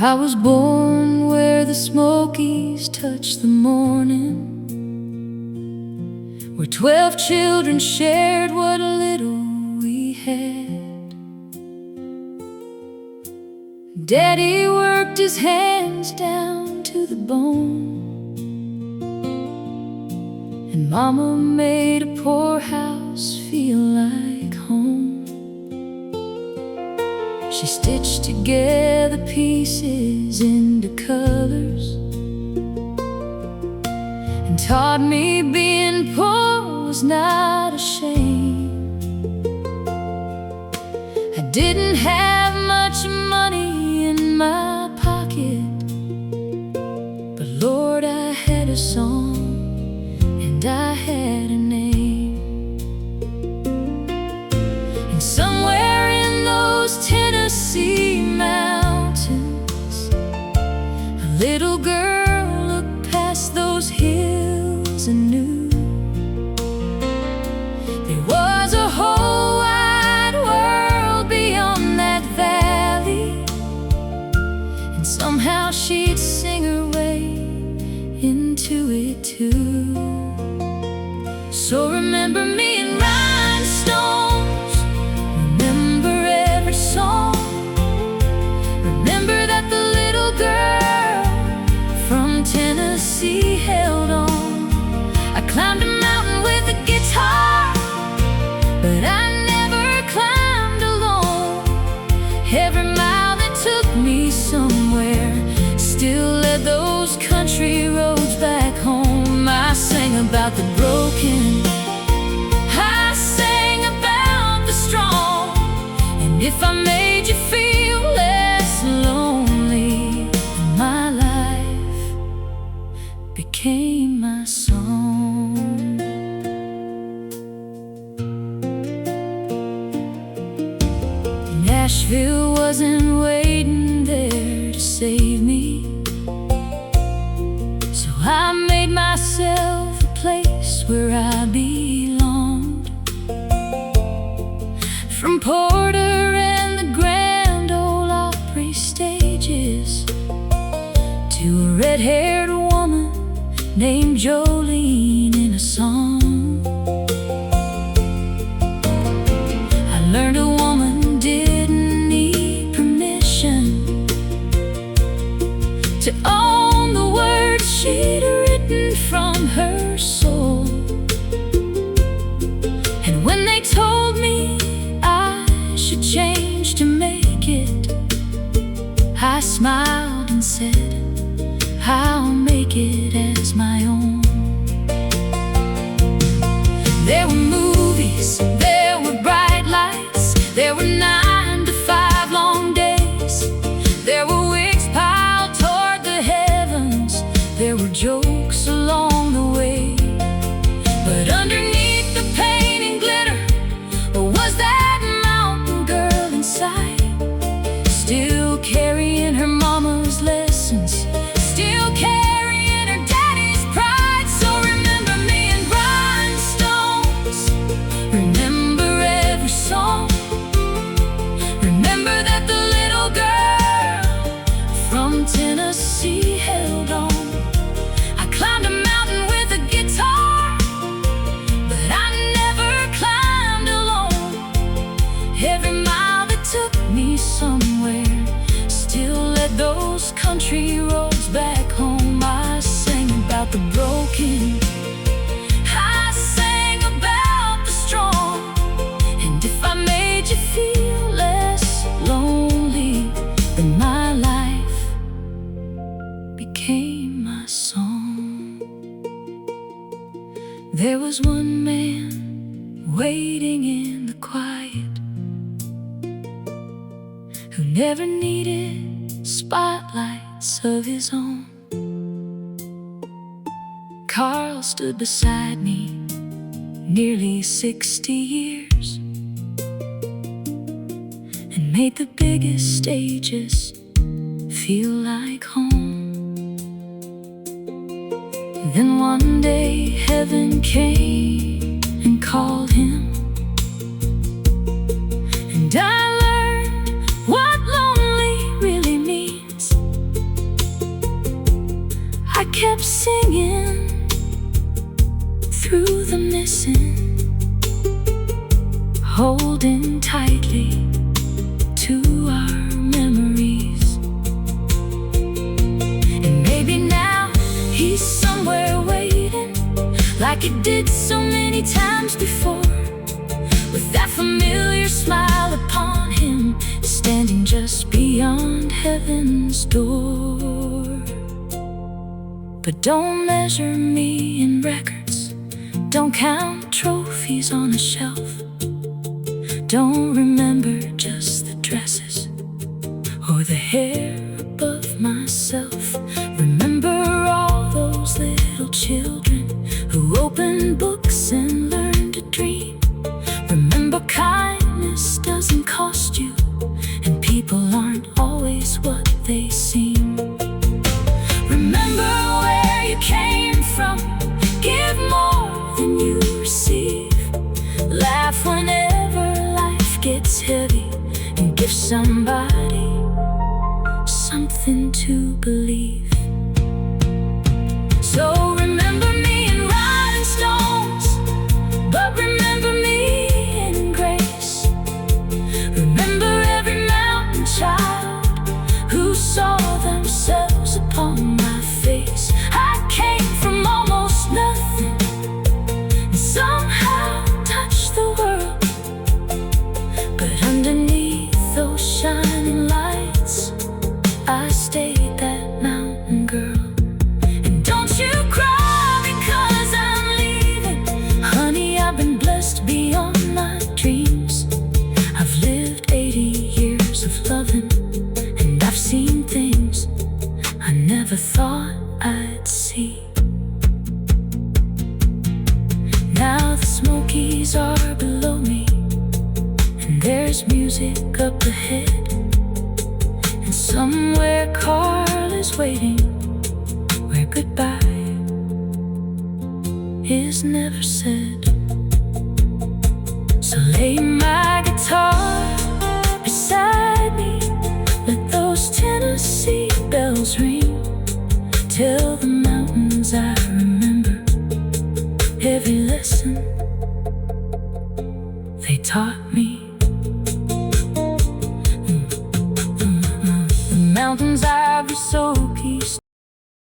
I was born where the Smokies touch the morning, where 12 children shared what little we had. Daddy worked his hands down to the bone, and Mama made a poorhouse feel like home. She stitched together pieces into colors and taught me being poor was not a shame. I didn't have much money in my pocket, but Lord, I had a song and I had a name. And somewhere in those Tennessee mountains, a little girl looked past those hills and knew there was a whole wide world beyond that valley, and somehow she'd sing her way into it too. So remember me in rhinestones, remember every song. Remember that the little girl from Tennessee held on. I climbed a mountain with a guitar, but I never climbed alone. Every mile that took me somewhere still led those country roads back home. I sang about the broken, I sang about the strong, and if I made you feel less lonely, then my life became my song. Nashville wasn't waiting there to save me, so I made myself a place where I belonged. From Porter and the Grand Ole Opry stages to a red-haired woman named Jolene in a song, I learned a woman didn't need permission to own the words she'd written from her soul. And when they told me I should change to make it, I smiled and said, I'll make it as my own. There were movies, there were bright lights, there were 9 to 5 long days, there were wigs piled toward the heavens, there were jokes along the way. But underneath the pain and glitter was that mountain girl inside, still carrying her mama's lessons, still carrying her daddy's pride. So remember me in rhinestones, remember every song. Remember that the little girl from Tennessee held on. I climbed a mountain with a guitar, but I never climbed alone. Every mile that took me somewhere still led those country roads back home. I sang about the broken, I sang about the strong, and if I made you feel less lonely, then my life became my song. There was one man waiting in the quiet, who never needed spotlights of his own. Carl stood beside me nearly 60 years and made the biggest stages feel like home. Then one day heaven came and called him, and I learned what lonely really means. I kept singing through the missing, holding tightly to our memories. And maybe now he's somewhere waiting, like he did so many times before, with that familiar smile upon him, standing just beyond heaven's door. But don't measure me in records, don't count trophies on a shelf. Don't remember just the dresses or the hair above myself. Remember all those little children who opened books and learned to dream. Remember kindness doesn't cost you, and people aren't always what they seem. Remember where you came from, give more than you receive. Laugh whenever life gets heavy, and give somebody something to believe. So remember me in rhinestone stones, but remember me in grace. Remember every mountain child who saw themselves upon my face. I came from almost nothing and somehow touched the world, but underneath those shining lights I stayed that mountain girl. And don't you cry because I'm leaving, honey, I've been blessed beyond my dreams. I've lived 80 years of loving, and I've seen things I never thought I'd see. Now the Smokies are below me, and there's music up ahead, and somewhere Carl is waiting, where goodbye is never said. So lay my guitar beside me, let those Tennessee bells ring. Tell the mountains I remember every lesson